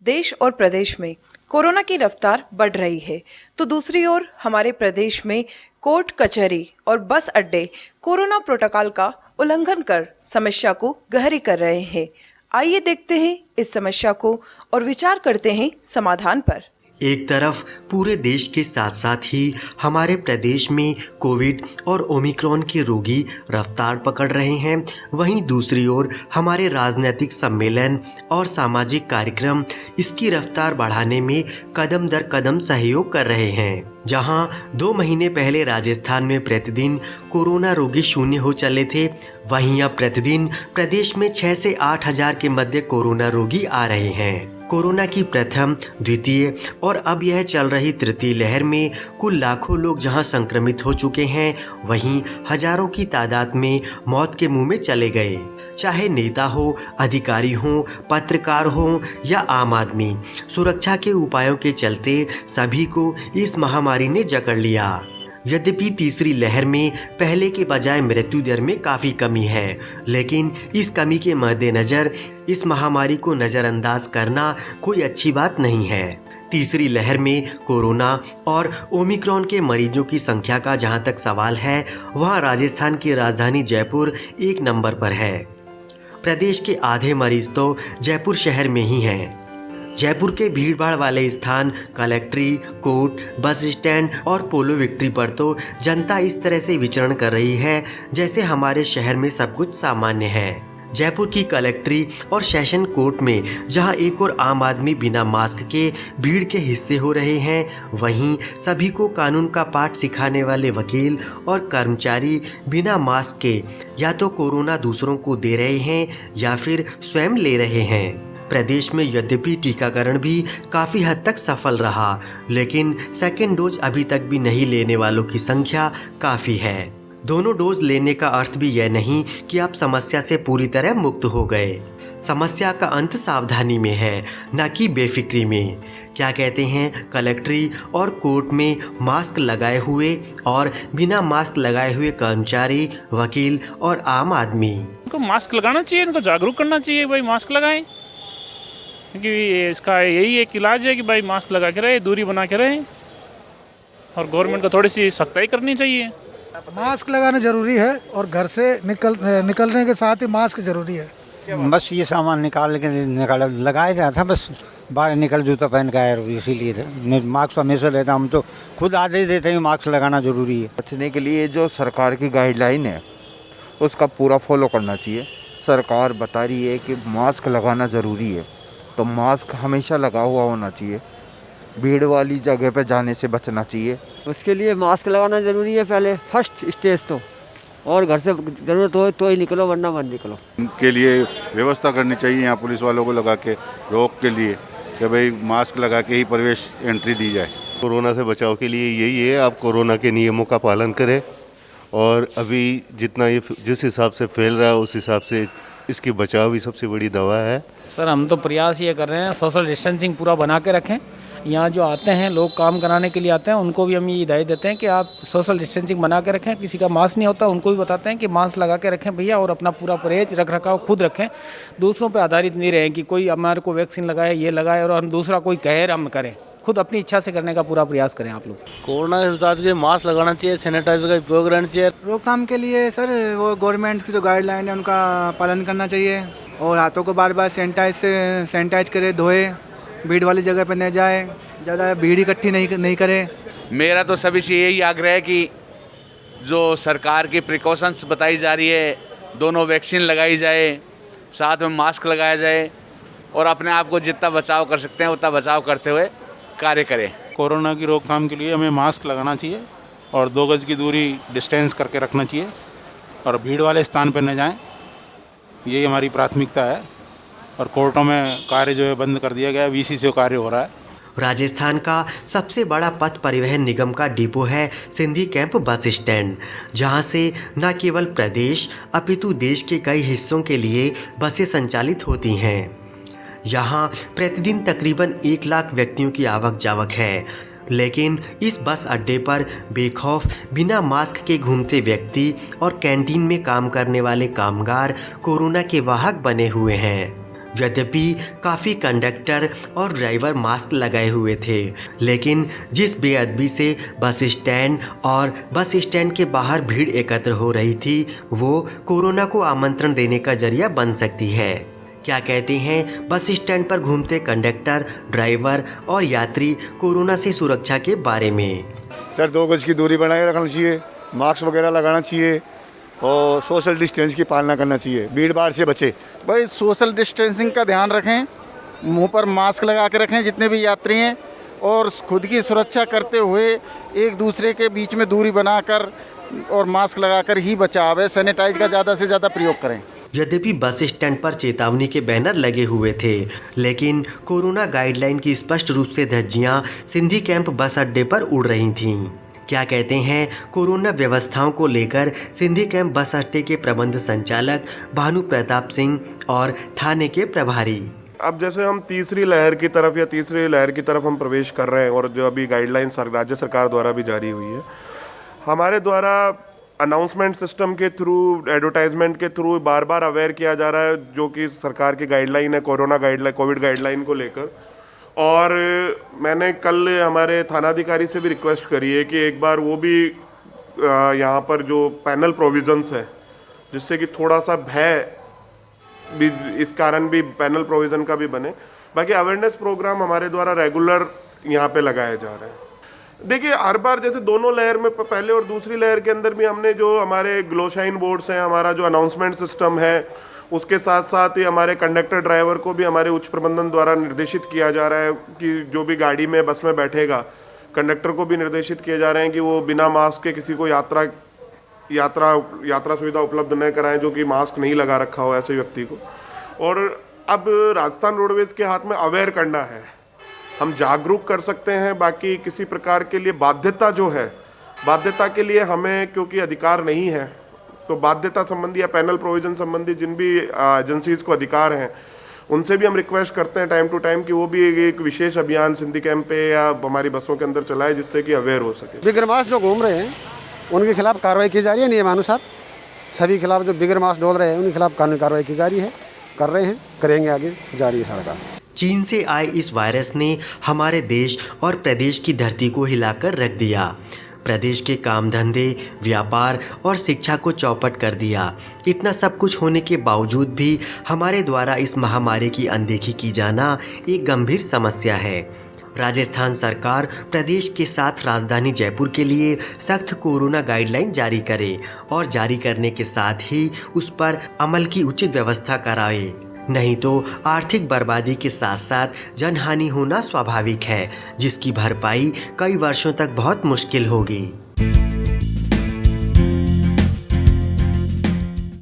देश और प्रदेश में कोरोना की रफ्तार बढ़ रही है, तो दूसरी ओर हमारे प्रदेश में कोर्ट कचहरी और बस अड्डे कोरोना प्रोटोकॉल का उल्लंघन कर समस्या को गहरी कर रहे हैं। आइए देखते हैं इस समस्या को और विचार करते हैं समाधान पर। एक तरफ पूरे देश के साथ साथ ही हमारे प्रदेश में कोविड और ओमिक्रॉन के रोगी रफ्तार पकड़ रहे हैं, वहीं दूसरी ओर हमारे राजनीतिक सम्मेलन और सामाजिक कार्यक्रम इसकी रफ्तार बढ़ाने में कदम दर कदम सहयोग कर रहे हैं। जहां 2 महीने पहले राजस्थान में प्रतिदिन कोरोना रोगी शून्य हो चले थे, वहीं अब प्रतिदिन प्रदेश में 6 से 8 हजार के मध्य कोरोना रोगी आ रहे हैं। कोरोना की प्रथम, द्वितीय और अब यह चल रही तृतीय लहर में कुल लाखों लोग जहां संक्रमित हो चुके हैं, वहीं हजारों की तादाद में मौत के मुंह में चले गए। चाहे नेता हो, अधिकारी हो, पत्रकार हो या आम आदमी, सुरक्षा के उपायों के चलते सभी को इस महामारी ने जकड़ लिया। यद्यपि तीसरी लहर में पहले के बजाय मृत्यु दर में काफ़ी कमी है, लेकिन इस कमी के मद्देनज़र इस महामारी को नज़रअंदाज करना कोई अच्छी बात नहीं है। तीसरी लहर में कोरोना और ओमिक्रॉन के मरीजों की संख्या का जहां तक सवाल है, वहां राजस्थान की राजधानी जयपुर 1 नंबर पर है। प्रदेश के आधे मरीज तो जयपुर शहर में ही हैं। जयपुर के भीड़भाड़ वाले स्थान कलेक्ट्री, कोर्ट, बस स्टैंड और पोलो विक्ट्री पर तो जनता इस तरह से विचरण कर रही है जैसे हमारे शहर में सब कुछ सामान्य है। जयपुर की कलेक्ट्री और सेशन कोर्ट में जहां एक और आम आदमी बिना मास्क के भीड़ के हिस्से हो रहे हैं, वहीं सभी को कानून का पाठ सिखाने वाले वकील और कर्मचारी बिना मास्क के या तो कोरोना दूसरों को दे रहे हैं या फिर स्वयं ले रहे हैं। प्रदेश में यद्यपि टीकाकरण भी काफ़ी हद तक सफल रहा, लेकिन सेकेंड डोज अभी तक भी नहीं लेने वालों की संख्या काफ़ी है। दोनों डोज लेने का अर्थ भी यह नहीं कि आप समस्या से पूरी तरह मुक्त हो गए। समस्या का अंत सावधानी में है, न कि बेफिक्री में। क्या कहते हैं कलेक्ट्री और कोर्ट में मास्क लगाए हुए और बिना मास्क लगाए हुए कर्मचारी, वकील और आम आदमी। इनको मास्क लगाना चाहिए, इनको जागरूक करना चाहिए, भाई मास्क लगाएं, क्योंकि इसका यही एक इलाज है कि भाई मास्क लगा के रहे, दूरी बना के रहे, और गवर्नमेंट को थोड़ी सी सख्ताई करनी चाहिए। मास्क लगाना ज़रूरी है और घर से निकलने के साथ ही मास्क ज़रूरी है। बस ये सामान निकाल लगाया जाता, बस बाहर निकल जूता पहन के आया, इसीलिए मास्क हमेशा लेता। हम तो खुद आदेश देते हैं मास्क लगाना ज़रूरी है। बचने के लिए जो सरकार की गाइडलाइन है उसका पूरा फॉलो करना चाहिए। सरकार बता रही है कि मास्क लगाना ज़रूरी है, तो मास्क हमेशा लगा हुआ होना चाहिए। भीड़ वाली जगह पे जाने से बचना चाहिए। उसके लिए मास्क लगाना ज़रूरी है पहले, फर्स्ट स्टेज तो, और घर से ज़रूरत हो तो ही निकलो, वरना मत निकलो। उनके लिए व्यवस्था करनी चाहिए यहाँ पुलिस वालों को लगा के रोक के लिए कि भाई मास्क लगा के ही प्रवेश एंट्री दी जाए। कोरोना से बचाव के लिए यही है, आप कोरोना के नियमों का पालन करें, और अभी जितना ये जिस हिसाब से फैल रहा है उस हिसाब से इसकी बचाव ही सबसे बड़ी दवा है। सर हम तो प्रयास ये कर रहे हैं सोशल डिस्टेंसिंग पूरा बना के रखें। यहाँ जो आते हैं लोग काम कराने के लिए आते हैं, उनको भी हम ये हिदायत देते हैं कि आप सोशल डिस्टेंसिंग बना के रखें। किसी का मास्क नहीं होता उनको भी बताते हैं कि मास्क लगा के रखें भैया, और अपना पूरा परहेज रख रखाव खुद रखें। दूसरों पे आधारित नहीं रहें कि कोई हमारे को वैक्सीन लगाए, ये लगाए, और हम दूसरा कोई कहे हम करें। खुद अपनी इच्छा से करने का पूरा प्रयास करें आप लोग। कोरोना के हिसाब से मास्क लगाना चाहिए, सैनिटाइजर का उपयोग करना चाहिए। रोकथाम के लिए सर वो गवर्नमेंट की जो गाइडलाइन है उनका पालन करना चाहिए, और हाथों को बार बार सैनिटाइज करे, धोए, भीड़ वाली जगह पे न जाए, ज़्यादा भीड़ इकट्ठी नहीं करे। मेरा तो सभी से यही आग्रह है कि जो सरकार की प्रिकॉशंस बताई जा रही है, दोनों वैक्सीन लगाई जाए, साथ में मास्क लगाया जाए, और अपने आप को जितना बचाव कर सकते हैं उतना बचाव करते हुए कार्य करें। कोरोना की रोकथाम के लिए हमें मास्क लगाना चाहिए और 2 गज की दूरी डिस्टेंस करके रखना चाहिए, और भीड़ वाले स्थान पर न जाएं, यही हमारी प्राथमिकता है। और कोर्टों में कार्य जो है बंद कर दिया गया है, वीसी से कार्य हो रहा है। राजस्थान का सबसे बड़ा पथ परिवहन निगम का डिपो है सिंधी कैंप बस स्टैंड, जहां से न केवल प्रदेश अपितु देश के कई हिस्सों के लिए बसें संचालित होती हैं। यहाँ प्रतिदिन तकरीबन 1 लाख व्यक्तियों की आवक जावक है, लेकिन इस बस अड्डे पर बेखौफ बिना मास्क के घूमते व्यक्ति और कैंटीन में काम करने वाले कामगार कोरोना के वाहक बने हुए हैं। यद्यपि काफ़ी कंडक्टर और ड्राइवर मास्क लगाए हुए थे, लेकिन जिस बेअदबी से बस स्टैंड के बाहर भीड़ एकत्र हो रही थी वो कोरोना को आमंत्रण देने का जरिया बन सकती है। क्या कहते हैं बस स्टैंड पर घूमते कंडक्टर, ड्राइवर और यात्री कोरोना से सुरक्षा के बारे में? सर 2 गज की दूरी बनाए रखना चाहिए, मास्क वगैरह लगाना चाहिए और सोशल डिस्टेंस की पालना करना चाहिए, भीड़ भाड़ से बचे। भाई सोशल डिस्टेंसिंग का ध्यान रखें, मुंह पर मास्क लगा के रखें जितने भी यात्री हैं, और खुद की सुरक्षा करते हुए एक दूसरे के बीच में दूरी बनाकर और मास्क लगाकर ही बचाव है। सैनिटाइज का ज़्यादा से ज़्यादा प्रयोग करें। यद्यपि बस स्टैंड पर चेतावनी के बैनर लगे हुए थे, लेकिन कोरोना गाइडलाइन की स्पष्ट रूप से धज्जियां सिंधी कैंप बस अड्डे पर उड़ रही थीं। क्या कहते हैं कोरोना व्यवस्थाओं को लेकर सिंधी कैंप बस अड्डे के प्रबंध संचालक भानु प्रताप सिंह और थाने के प्रभारी? अब जैसे हम तीसरी लहर की तरफ हम प्रवेश कर रहे हैं और जो अभी गाइडलाइन राज्य सरकार द्वारा भी जारी हुई है, हमारे द्वारा अनाउंसमेंट सिस्टम के थ्रू, एडवर्टाइजमेंट के थ्रू बार बार अवेयर किया जा रहा है जो कि सरकार की गाइडलाइन है कोविड गाइडलाइन को लेकर। और मैंने कल हमारे थानाधिकारी से भी रिक्वेस्ट करी है कि एक बार वो भी यहाँ पर जो पैनल प्रोविजंस है, जिससे कि थोड़ा सा भय भी इस कारण भी पैनल प्रोविज़न का भी बने। बाकी अवेयरनेस प्रोग्राम हमारे द्वारा रेगुलर यहाँ पे लगाए जा रहे हैं। देखिए हर बार जैसे दोनों लहर में, पहले और दूसरी लहर के अंदर भी हमने जो हमारे ग्लोशाइन बोर्ड्स हैं, हमारा जो अनाउंसमेंट सिस्टम है, उसके साथ साथ ही हमारे कंडक्टर ड्राइवर को भी हमारे उच्च प्रबंधन द्वारा निर्देशित किया जा रहा है कि जो भी गाड़ी में बस में बैठेगा, कंडक्टर को भी निर्देशित किए जा रहे हैं कि वो बिना मास्क के किसी को यात्रा सुविधा उपलब्ध न कराएं जो कि मास्क नहीं लगा रखा हो ऐसे व्यक्ति को। और अब राजस्थान रोडवेज के हाथ में अवेयर करना है, हम जागरूक कर सकते हैं। बाकी किसी प्रकार के लिए बाध्यता जो है, बाध्यता के लिए हमें क्योंकि अधिकार नहीं है, तो बाध्यता संबंधी या पैनल प्रोविजन संबंधी जिन भी एजेंसीज को अधिकार हैं उनसे भी हम रिक्वेस्ट करते हैं टाइम टू टाइम कि वो भी एक विशेष अभियान सिंधी कैंप पे या हमारी बसों के अंदर चलाए जिससे कि अवेयर हो सके। बिगर मास्क जो घूम रहे हैं उनके खिलाफ कार्रवाई की जा रही है नियमानुसार। सभी खिलाफ जो बिगर मास्क डोल रहे हैं उनके खिलाफ कानूनी कार्रवाई की जा रही है, कर रहे हैं, करेंगे, आगे जारी है सारा काम। चीन से आए इस वायरस ने हमारे देश और प्रदेश की धरती को हिलाकर रख दिया। प्रदेश के काम धंधे, व्यापार और शिक्षा को चौपट कर दिया। इतना सब कुछ होने के बावजूद भी हमारे द्वारा इस महामारी की अनदेखी की जाना एक गंभीर समस्या है। राजस्थान सरकार प्रदेश के साथ राजधानी जयपुर के लिए सख्त कोरोना गाइडलाइन जारी करे और जारी करने के साथ ही उस पर अमल की उचित व्यवस्था कराए, नहीं तो आर्थिक बर्बादी के साथ साथ जनहानि होना स्वाभाविक है, जिसकी भरपाई कई वर्षों तक बहुत मुश्किल होगी।